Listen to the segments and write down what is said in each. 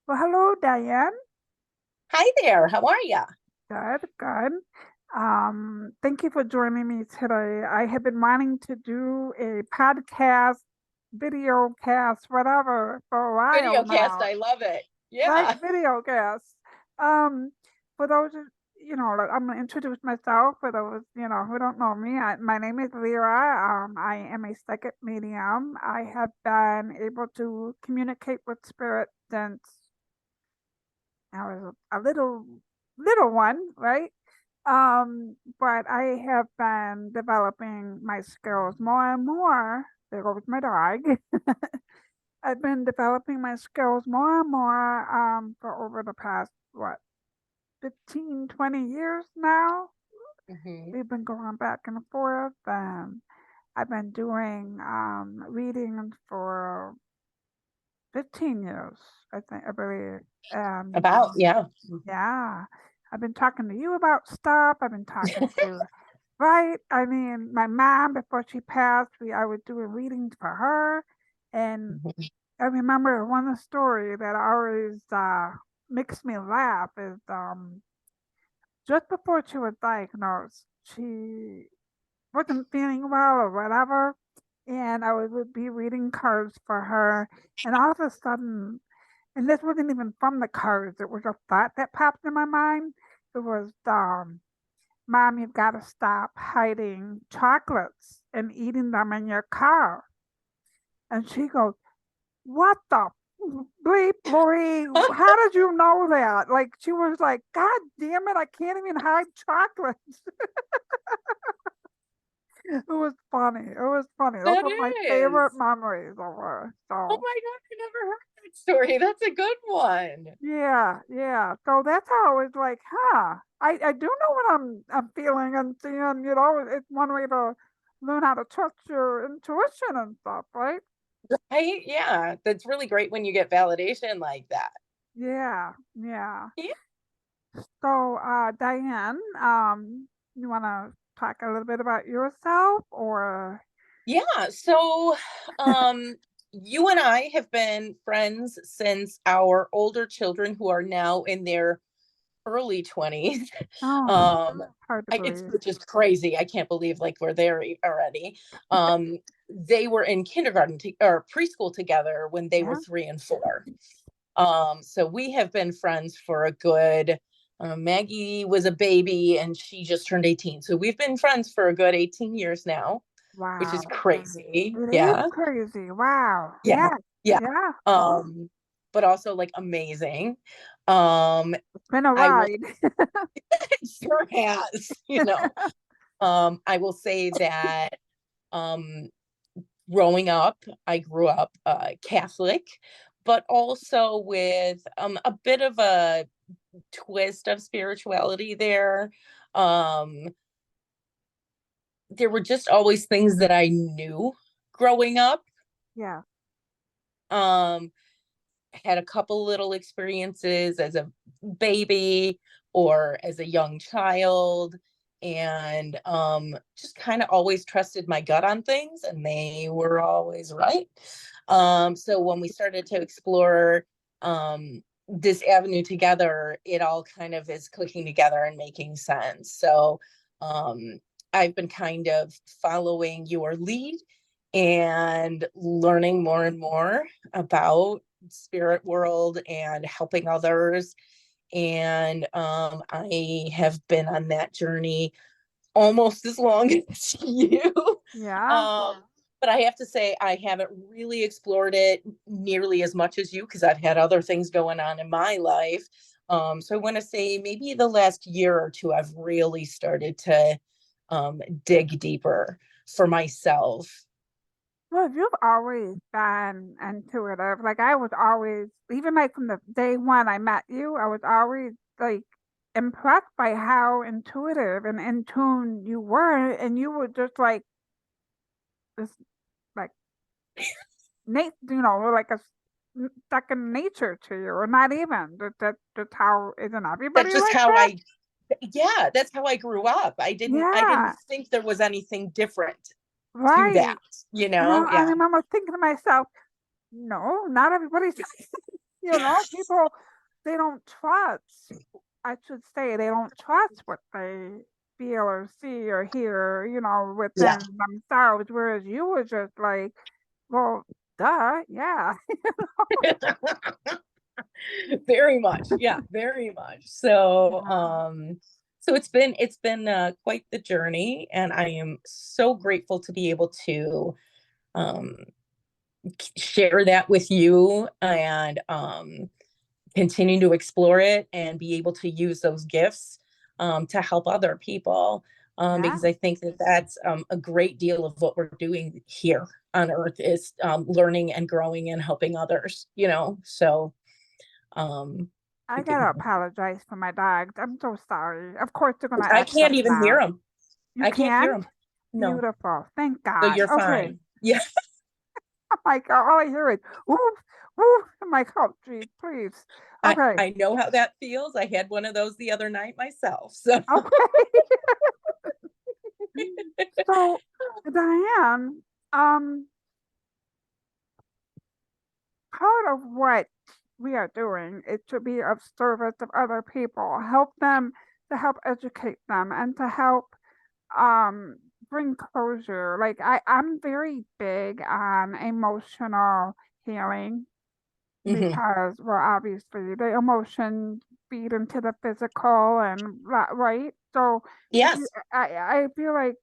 Well, hello, Diane. Hi there. How are you? Good, good. Thank you for joining me today. I have been wanting to do a podcast, video cast, whatever, for a while Video cast. now. I love it. Right, Yeah. video cast. Um, for those, like, I'm gonna introduce myself. For those, who don't know me, my name is Lyra. I am a psychic medium. I have been able to communicate with spirit since I was a little one, right? But I have been developing my skills more and more. There goes my dog. I've been developing my skills more and more for over the past, what, 15, 20 years now. Hmm. We've been going back and forth. I've been doing readings for 15 years, I think, I believe. And Yeah. yeah, I've been talking to you about stuff. I've been talking to, right? I mean, my mom, before she passed, I would do a reading for her. And Mhm. I remember one story that always makes me laugh is just before she was diagnosed, she wasn't feeling well or whatever. And would be reading cards for her. And all of a sudden, and this wasn't even from the cards, it was a thought that popped in my mind. It was, Mom, you've got to stop hiding chocolates and eating them in your car. And she goes, what the bleep, Lori? How did you know that? Like, she was like, God damn it, I can't even hide chocolates. It was funny. It was funny. Those That are my favorite is. memories of her. Oh So, my God, I never heard that story. That's a good one. yeah, yeah. So that's how I was like, huh. I do know what I'm feeling and seeing, it's one way to learn how to trust your intuition and stuff, right? Right? Yeah. That's really great when you get validation like that. Yeah, yeah. Yeah. So, Diane, you want to talk a little bit about yourself or? Yeah. You and I have been friends since our older children who are now in their early 20s. Oh, Um, hard to it's believe. just crazy. I can't believe like we're there already. They were in kindergarten or preschool together when they were Yeah. 3 and 4. So we have been friends for a good. Maggie was a baby and she just turned 18. So we've been friends for a good 18 years now, which is Wow. crazy. It is Yeah. crazy. Wow. Yeah. Yeah. Yeah. Yeah. Um, but also like amazing. Um, It's been a I will ride. sure has. I will say that um, growing up, I grew up Catholic, but also with a bit of a twist of spirituality there. Um, there were just always things that I knew growing up. Yeah. Um, had a couple little experiences as a baby or as a young child, and just kind of always trusted my gut on things and they were always right. So when we started to explore this avenue together, it all kind of is clicking together and making sense. So um, I've been kind of following your lead and learning more and more about spirit world and helping others. And I have been on that journey almost as long as you. Yeah. um, but I have to say, I haven't really explored it nearly as much as you because I've had other things going on in my life. So I want to say maybe the last year or two, I've really started to dig deeper for myself. Well, you've always been intuitive. Like I was always, even like from the day one I met you, I was always like impressed by how intuitive and in tune you were, and you were just like this, like like second nature to you, or not even. That's how isn't everybody That's just like how that? yeah, that's how I grew up. I didn't Yeah, think there was anything different to that, right. you And know? I Yeah. remember thinking to myself, no, not everybody's. People, they don't trust, I should say, they don't trust what they feel or see or hear, Yeah. within themselves. Whereas you were just like, well, duh, yeah. Very much. Yeah, very much. So, Yeah, it's been quite the journey, and I am so grateful to be able to um share that with you, and continue to explore it and be able to use those gifts to help other people, yeah, because I think that that's a great deal of what we're doing here on earth is learning and growing and helping others, so um I gotta apologize for my dogs. I'm so sorry. Of course, they're gonna I act up can't even hear now. them. You I can't hear can't? them. No, Beautiful. Thank so God. you're Okay. fine. Yeah. Oh my God. All I hear is woof, woof. I'm like, oh, geez, please. Okay. I know how that feels. I had one of those the other night myself. So Okay. So, Diane, um, part of what we are doing is to be of service of other people, help them, to help educate them, and to help um bring closure. Like I'm very big on emotional healing mhm. because, well, obviously the emotions feed into the physical and right. So if you, Yes. I feel like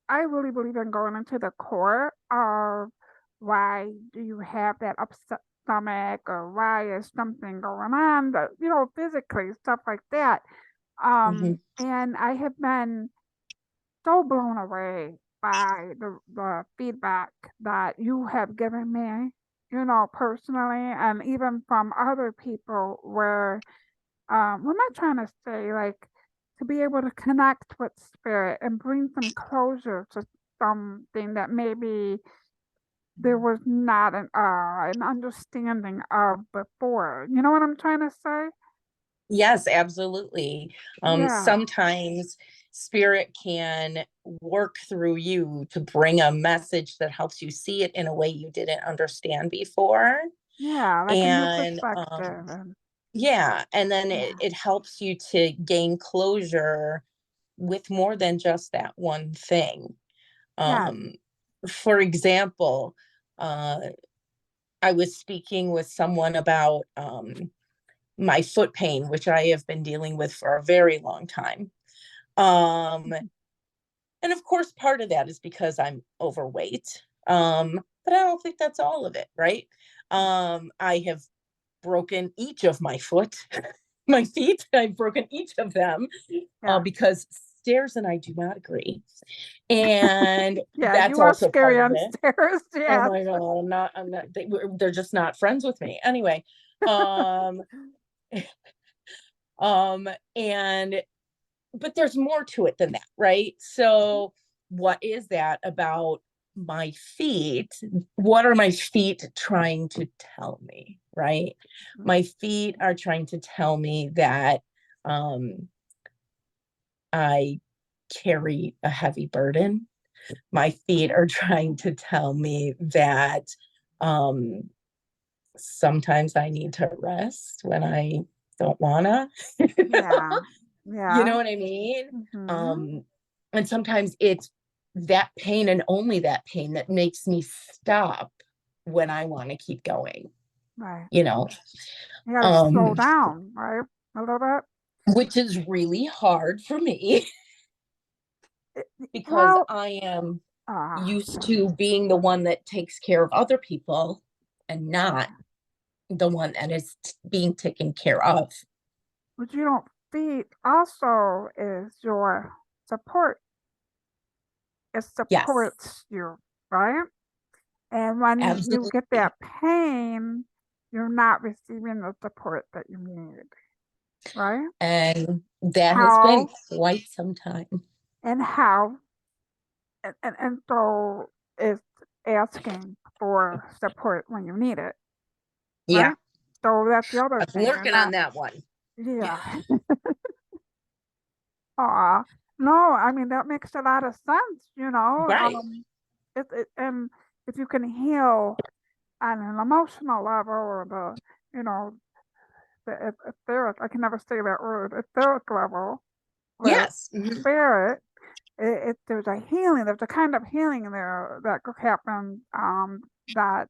I really believe in going into the core of why do you have that upset stomach, or why is something going on that, physically, stuff like that. Mhm. And I have been so blown away by the feedback that you have given me, personally, and even from other people, where what am I trying to say? Like, to be able to connect with spirit and bring some closure to something that maybe there was not an understanding of before. You know what I'm trying to say? Yes, absolutely. Yeah, Sometimes spirit can work through you to bring a message that helps you see it in a way you didn't understand before. yeah, like a new And perspective, and yeah, and then it, yeah, it helps you to gain closure with more than just that one thing. yeah, Um, for example, uh, I was speaking with someone about my foot pain, which I have been dealing with for a very long time. Um, and of course, part of that is because I'm overweight. But I don't think that's all of it, right? I have broken each of my foot, my feet. I've broken each of them yeah. because stairs and I do not agree, and Yeah, that's you are also scary part of on it. stairs. Oh Yes. my god, I'm not. They're just not friends with me anyway. Um, um, and but there's more to it than that, right? So, what is that about my feet? What are my feet trying to tell me, right? My feet are trying to tell me that um, I carry a heavy burden. My feet are trying to tell me that um, sometimes I need to rest when I don't wanna. Yeah. You Yeah. know what I mean? Hmm. Um, and sometimes it's that pain and only that pain that makes me stop when I want to keep going, Right. you know, You got to slow um, down, right? A little bit. which is really hard for me because Well, I am uh, used to being the one that takes care of other people and not yeah. the one that is being taken care of. What you don't feed also is your support. It Yes, supports you, right? And when you get absolutely. that pain, you're not receiving the support that you need, right? And that has been How quite some time. how and so it's asking for support when you need it, Yeah, right? So that's the other I'm thing. You're working on not, that one. yeah. Aw. No, I mean that makes a lot of sense, Right. and if you can heal on an emotional level, or the, the etheric, I can never say that word, etheric level with Yes. Mhm. spirit, there's a healing, there's a kind of healing there that could happen, that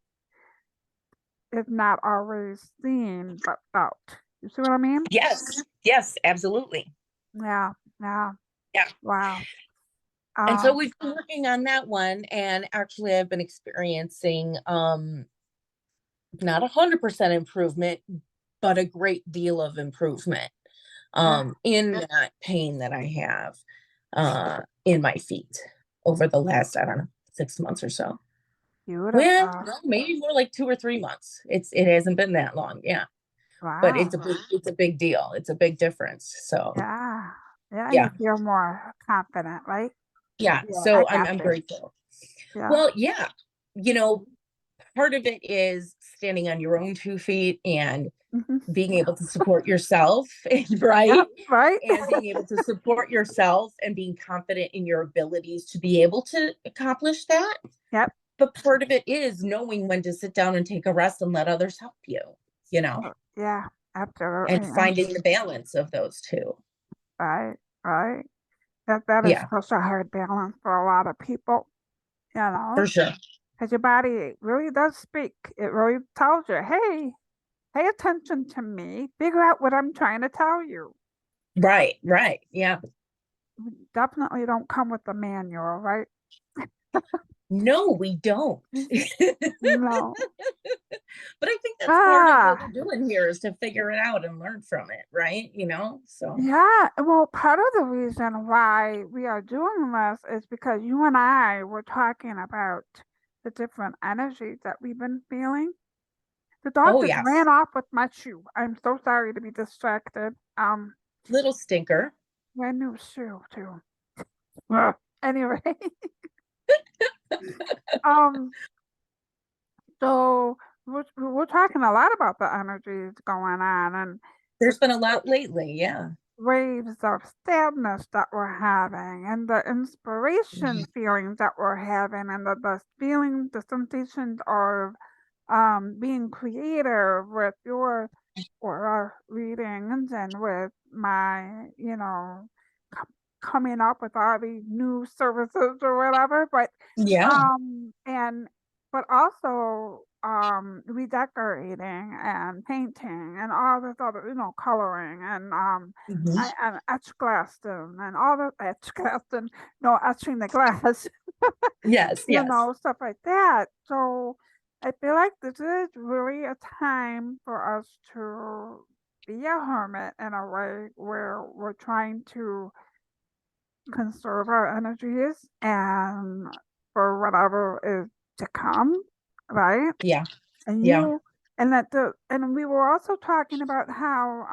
is not always seen but felt. You see what I mean? Yes. Yes, absolutely. Yeah, yeah, Yeah. wow. And so Um, we've been working on that one, and actually I've been experiencing not 100% improvement, but a great deal of improvement yeah, in that pain that I have in my feet over the last, I don't know, 6 months or so. Well, beautiful. no, maybe more like 2 or 3 months. It hasn't been that long, yeah. But Wow. it's a big deal. It's a big difference. So Yeah, yeah, you yeah, feel more confident, right? yeah. Yeah, I So got I'm you. grateful. Yeah. Well, yeah, you know, part of it is standing on your own 2 feet and Hmm. being able to support yourself, Yep, right? right? And being able to support yourself and being confident in your abilities to be able to accomplish that. Yep. But part of it is knowing when to sit down and take a rest and let others help you, you know, Yeah, absolutely. and And finding the balance of those two. right, right. That is Yeah, such a hard balance for a lot of people, you for know, sure. because your body really does speak. It really tells you, hey, pay attention to me. Figure out what I'm trying to tell you. Right, right. Yeah. We definitely don't come with a manual, right? No, we don't. No. But I think that's part of what Ah, we're doing here is to figure it out and learn from it, right? So yeah. Well, part of the reason why we are doing this is because you and I were talking about the different energies that we've been feeling. The dog oh, just ran yes. off with my shoe. I'm so sorry to be distracted. Little stinker. Brand new shoe too. Ugh. Anyway, um, so we're talking a lot about the energies going on and the There's been a lot lately. Yeah. waves of sadness that we're having and the inspiration feelings that we're having and the feelings, the sensations of being creative with your or our readings and with my, com- coming up with all these new services or whatever. But Yeah. and but also redecorating and painting and all this other, coloring and Mhm. and etch glassing and all the etch glassing, no, etching the glass, Yes, yes. stuff like that. So I feel like this is really a time for us to be a hermit in a way where we're trying to conserve our energies and for whatever is to come, right? Yeah. And Yeah. you and we were also talking about how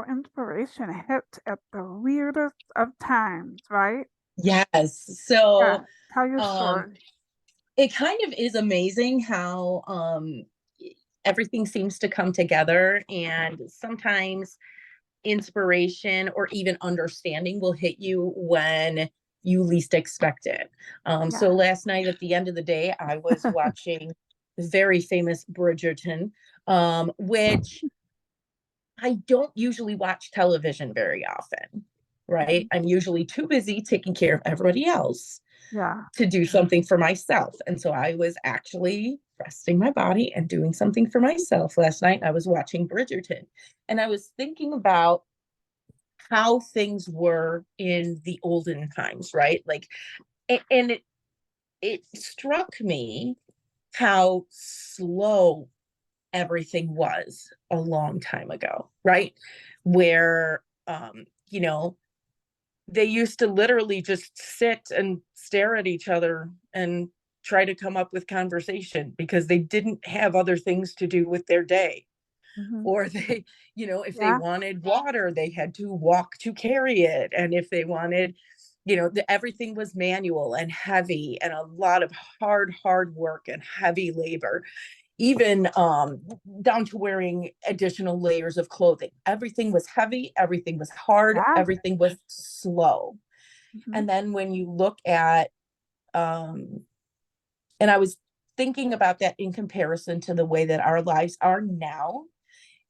inspiration hits at the weirdest of times, right? Yes. Yeah, So tell your um story. it kind of is amazing how everything seems to come together, and sometimes inspiration or even understanding will hit you when you least expect it. So Yeah. last night at the end of the day, I was watching the very famous Bridgerton, which I don't usually watch television very often, right? Mhm. I'm usually too busy taking care of everybody else Yeah. to do something for myself. And so I was actually resting my body and doing something for myself last night. I was watching Bridgerton, and I was thinking about how things were in the olden times, right? Like, and it struck me how slow everything was a long time ago, right? Where, they used to literally just sit and stare at each other and try to come up with conversation because they didn't have other things to do with their day. Hmm. Or they, if they Yeah. wanted water, they had to walk to carry it. And if they wanted, everything was manual and heavy and a lot of hard work and heavy labor, even down to wearing additional layers of clothing. Everything was heavy, everything was hard, Yeah. everything was slow. Hmm. And then when you look at, um, and I was thinking about that in comparison to the way that our lives are now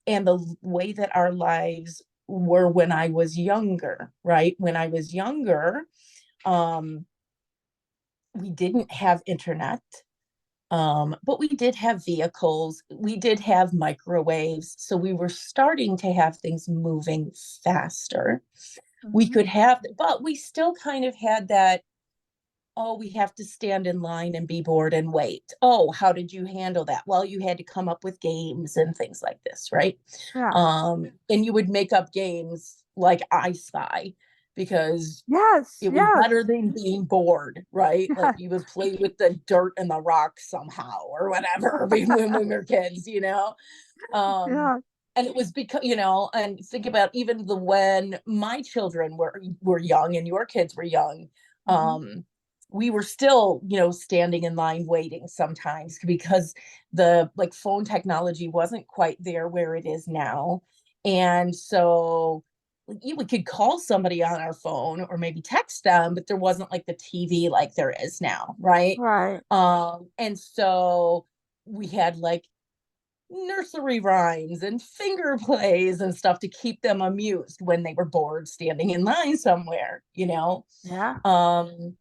and the way that our lives were when I was younger, right? When I was younger, um, we didn't have internet. But we did have vehicles, we did have microwaves, so we were starting to have things moving faster. We Mhm. could have, but we still kind of had that, oh, we have to stand in line and be bored and wait. Oh, how did you handle that? Well, you had to come up with games and things like this, right? Yeah. And you would make up games like I Spy because Yes. it was Yes. better than being bored, right? Like Yes. you would play with the dirt and the rocks somehow or whatever when we were kids, you know? Um, Yeah. and it was because, you know, and think about even the when my children were young and your kids were young, Hmm. um, we were still, you know, standing in line waiting sometimes because the like phone technology wasn't quite there where it is now. And so we could call somebody on our phone or maybe text them, but there wasn't like the TV like there is now, right? Right. And so we had like nursery rhymes and finger plays and stuff to keep them amused when they were bored standing in line somewhere, you know? Yeah. Um,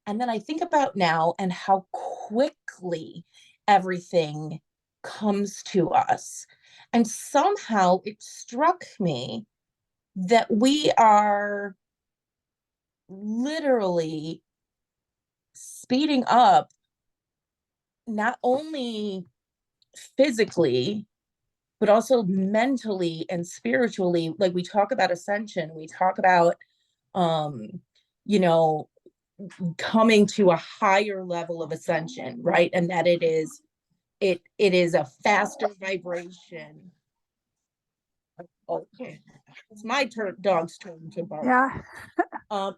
and then I think about now and how quickly everything comes to us. And somehow it struck me that we are literally speeding up, not only physically, but also mentally and spiritually. Like we talk about ascension, we talk about, um, you know, coming to a higher level of ascension, right? And that it is a faster vibration. Okay, it's my dog's turn to bark. Yeah.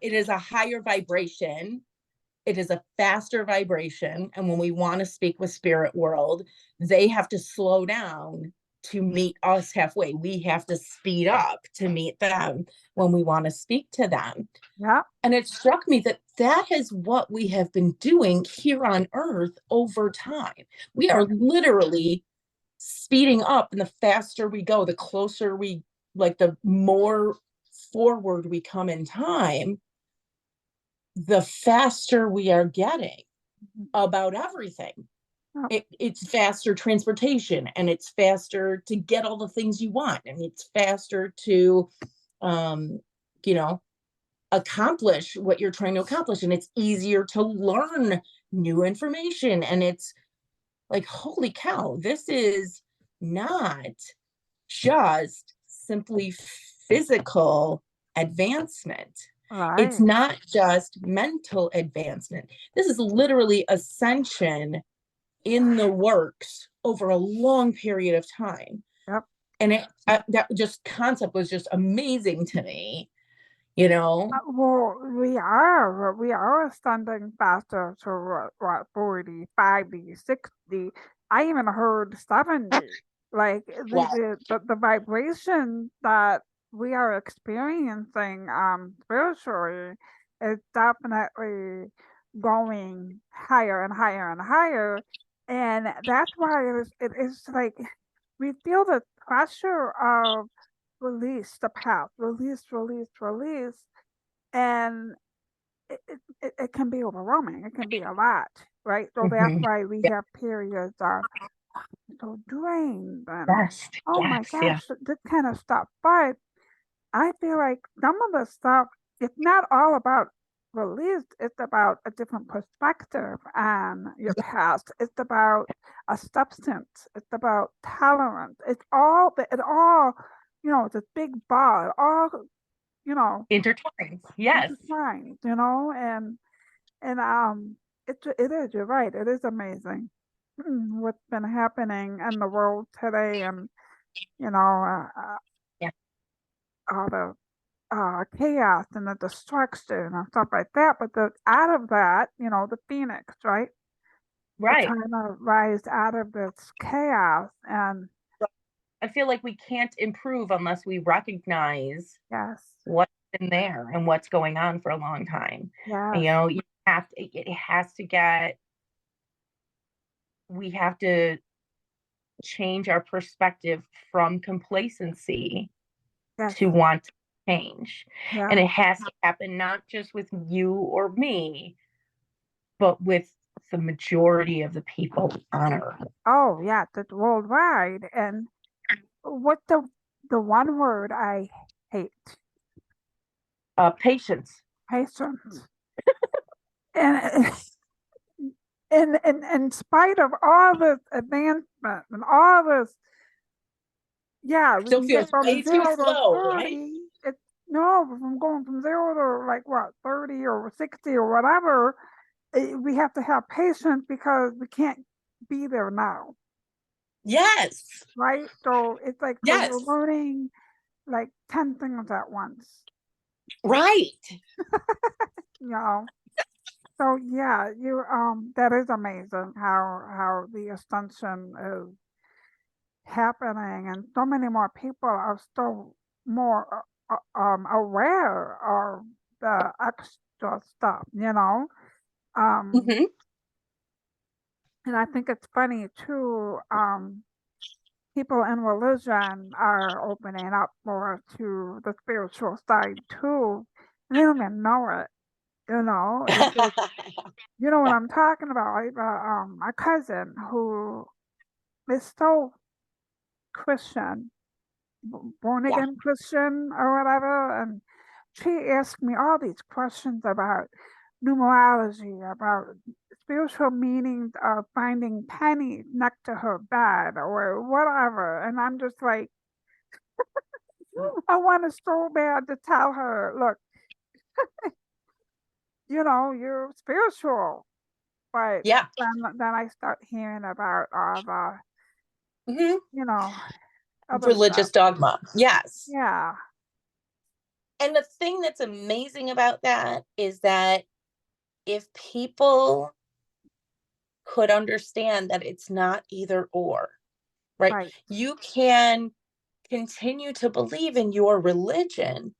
It is a higher vibration, it is a faster vibration, and when we want to speak with spirit world, they have to slow down to meet us halfway. We have to speed up to meet them when we want to speak to them. Yeah. And it struck me that that is what we have been doing here on earth over time. We are literally speeding up, and the faster we go, the closer we, like the more forward we come in time, the faster we are getting about everything. Yeah. It's faster transportation, and it's faster to get all the things you want, and it's faster to, um, you know, accomplish what you're trying to accomplish, and it's easier to learn new information. And it's like, holy cow, this is not just simply physical advancement. It's Right. not just mental advancement. This is literally ascension in the works over a long period of time. Yep. And that just concept was just amazing to me, you know? Well, we are ascending faster to what 40, 50, 60. I even heard 70. Like Yeah. the vibration that we are experiencing spiritually is definitely going higher and higher and higher. And that's why it is like we feel the pressure of release the past, release, and it can be overwhelming. It can be a lot, right? So that's Mhm. why we Yeah. have periods of so drained and Yes. oh my Yes. Yeah. gosh, this kind of stuff. But I feel like some of the stuff, it's not all about release. It's about a different perspective on your past. It's about a substance. It's about tolerance. It all, it's a big ball. It all, you know, Intertwined. Yes. intertwined, and it is, you're right, it is amazing what's been happening in the world today, and Yeah. all the chaos and the destruction and stuff like that. But out of that, the phoenix, right? We're Right. trying to rise out of this chaos, and I feel like we can't improve unless we recognize yes, what's been there and what's going on for a long time. And, yes, you know, you have to, it has to get, we have to change our perspective from complacency Yes. to want to change. Yeah. And it has to happen not just with you or me, but with the majority of the people on earth. Oh, yeah, that's worldwide. And what the one word I hate? Patience. Patience. And and in spite of all this advancement and all this, yeah, we Still can get feels from way too 0 to 30. slow, right? It's no, from going from 0 to like what 30 or 60 or whatever. We have to have patience because we can't be there now, Yes. right? So it's like so you're Yes. learning like 10 things at once, Right. you know. So yeah, you that is amazing how the ascension is happening, and so many more people are still more aware of the extra stuff, you know. Um, Hmm. and I think it's funny too. People in religion are opening up more to the spiritual side too, and they don't even know it. You know, it's like you know what I'm talking about. Like, my cousin who is so Christian, born Yeah. again Christian or whatever. And she asked me all these questions about numerology, about spiritual meanings of finding pennies next to her bed or whatever. And I'm just like, I want to so bad to tell her, look, you know, you're spiritual. But Yeah. then I start hearing about all the, Hmm. you know, other stuff. Religious dogma. Yes. Yeah, And the thing that's amazing about that is that if people could understand that it's not either or, right? right, You can continue to believe in your religion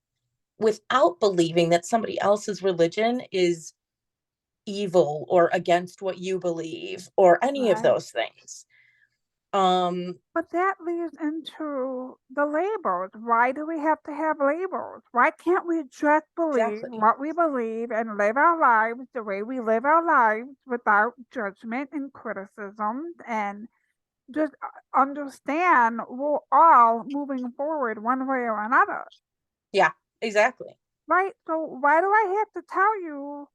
without believing that somebody else's religion is evil or against what you believe or any of right. those things. Um, But that leads into the labels. Why do we have to have labels? Why can't we just believe exactly. what we believe and live our lives the way we live our lives without judgment and criticism and just understand we're all moving forward one way or another, Yeah, exactly. right? So why do I have to tell you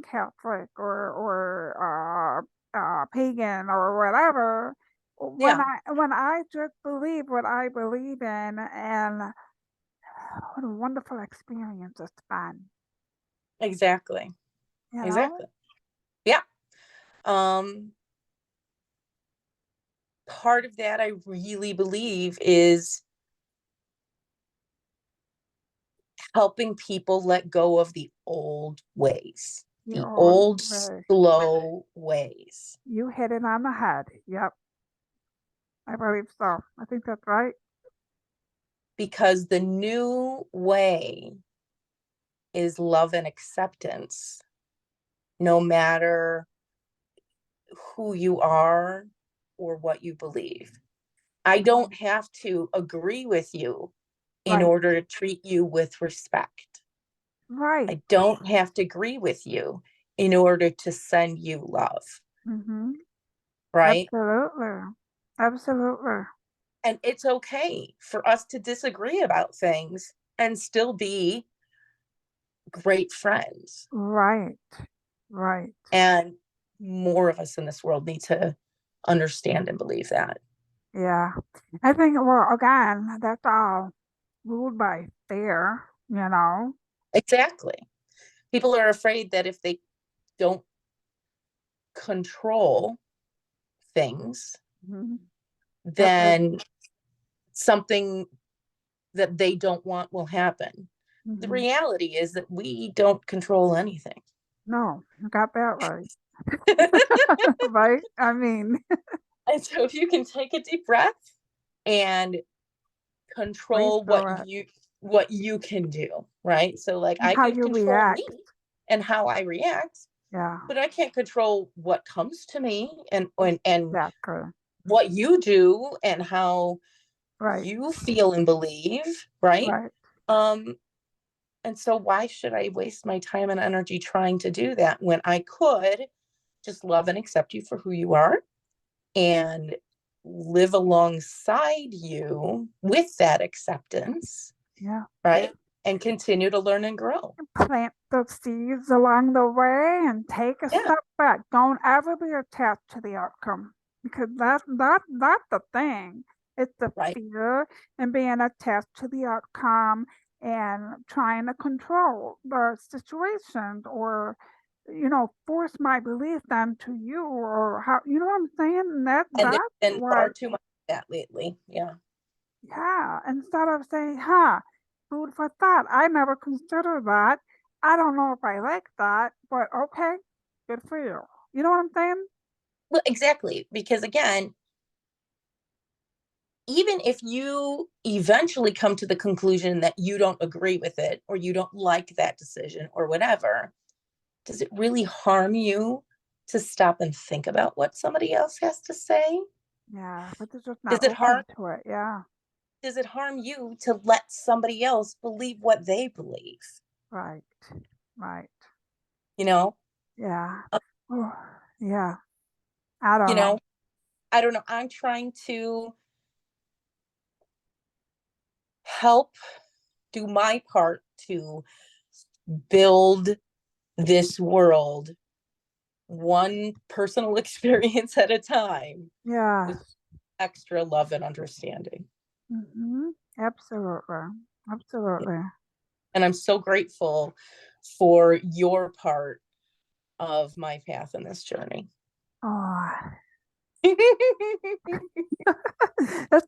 Catholic or pagan or whatever Yeah, when I just believe what I believe in, and what a wonderful experience it's been, exactly. you know? Exactly. Yeah. Um, Part of that I really believe is helping people let go of You the are old very, slow ways, you hit it on the head. Yep, I believe so. I think that's right. because the new way is love and acceptance, no matter who you are or what you believe. I don't Right, have to agree with you in right, order to treat you with respect. right. I don't have to agree with you in order to send you love, Mm-hmm. right? Absolutely, absolutely. And it's okay for us to disagree about things and still be great friends. Right, right. And more of us in this world need to understand and believe that. Yeah, I think. Well, again, that's all ruled by fear. You know. Exactly. People are afraid that if they don't control things, Mhm. That they, then something that they don't want will happen. The hmm reality is that we don't control anything. no, you got that right. Right? I mean, And so if you can take a deep breath and breathe control through it. what you can do, right? So like And I how could you control me react. and how I react. Yeah. but I can't control what comes to me and Exactly. what you do and how Right. you feel and believe, right? Right. Um, and so why should I waste my time and energy trying to do that when I could just love and accept you for who you are and live alongside you with that acceptance, Yeah. right? And continue to learn and grow. Plant the seeds along the way and take a Yeah, step back. Don't ever be attached to the outcome because that's the thing. It's the right. fear and being attached to the outcome and trying to control the situation or force my belief onto you or how what I'm saying? And And there's that's been what far too much of that lately. Yeah. yeah, instead of saying, food for thought. I never considered that. I don't know if I like that, but okay, good for you. You know what I'm saying? Well, exactly. Because again, even if you eventually come to the conclusion that you don't agree with it or you don't like that decision or whatever, does it really harm you to stop and think about what somebody else has to say? Yeah, but they're just not Does it harm open to it. Yeah, does it harm you to let somebody else believe what they believe? right, right. You know? Yeah. Uh, Oh, yeah, I you don't know. know, I don't know. I'm trying to help do my part to build this world one personal experience at a time with Yes. extra love and understanding. Mm-hmm. Absolutely. Absolutely. And I'm so grateful for your part of my path in this journey. Oh, it's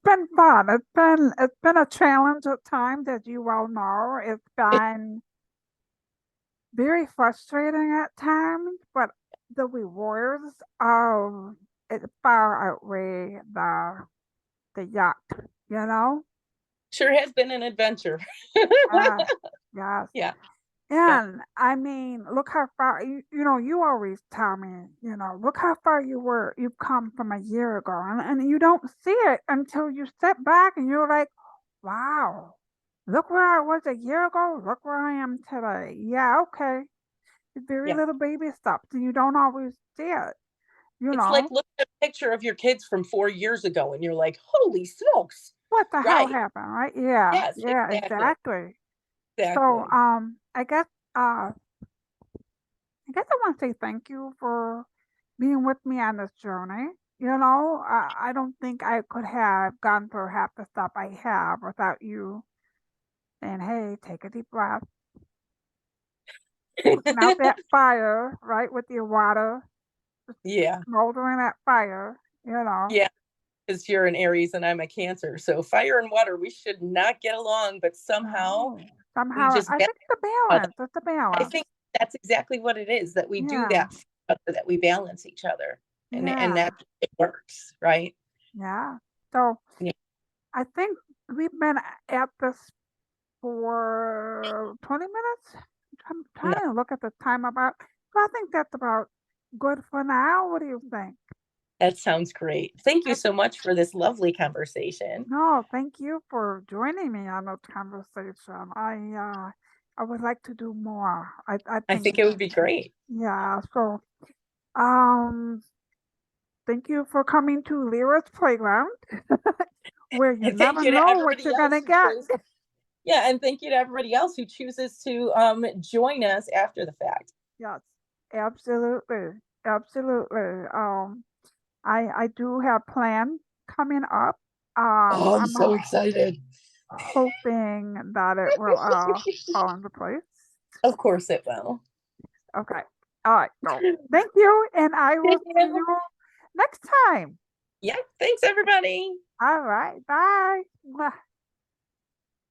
been fun. It's been a challenge at times, as you well know. It's been very frustrating at times, but the rewards of it far outweigh the yuck, you know? Sure has been an adventure. Yes, yes. Yeah, yeah. And I mean, look how far you always tell me, look how far you've come from a year ago. And you don't see it until you step back and you're like, wow, look where I was a year ago, look where I am today. Yeah, okay. Very Yeah. little baby steps, and you don't always see it, you It's like know? looking at a picture of your kids from 4 years ago and you're like, holy smokes. What the hell Right. happened, right? Yeah, Yes, yeah, exactly. exactly. So, Exactly. I guess I want to say thank you for being with me on this journey. I don't think I could have gone through half the stuff I have without you saying, "Hey, take a deep breath," putting out that fire, right, with your water, Yeah. smoldering that fire. You know, Yeah. Because you're an Aries and I'm a Cancer. So fire and water, we should not get along, but somehow no, we somehow just I balance think it's a each other. balance. It's a I balance. think that's exactly what it is, that we do Yeah, that for each other, that we balance each other. And yeah, that it works, right? yeah. So Yeah. I think we've been at this for 20 minutes. I'm No, trying to look at the time about. So I think that's about good for now. What do you think? that sounds great. Thank you I, so much for this lovely conversation. no, thank you for joining me on this conversation. I would like to do more. I I think think it would be great. yeah. So um, thank you for coming to Lyra's Playground, where you And thank never you to know what everybody you're else gonna who get. chose. Yeah, and thank you to everybody else who chooses to join us after the fact. Yes, absolutely, absolutely. I do have plans coming up. Oh, I'm I'm so excited. hoping that it will fall into place. Of course it will. Okay. All right. So thank you, and I will Thank see you. you next time. Yeah, thanks everybody. All right. Bye. Mwah.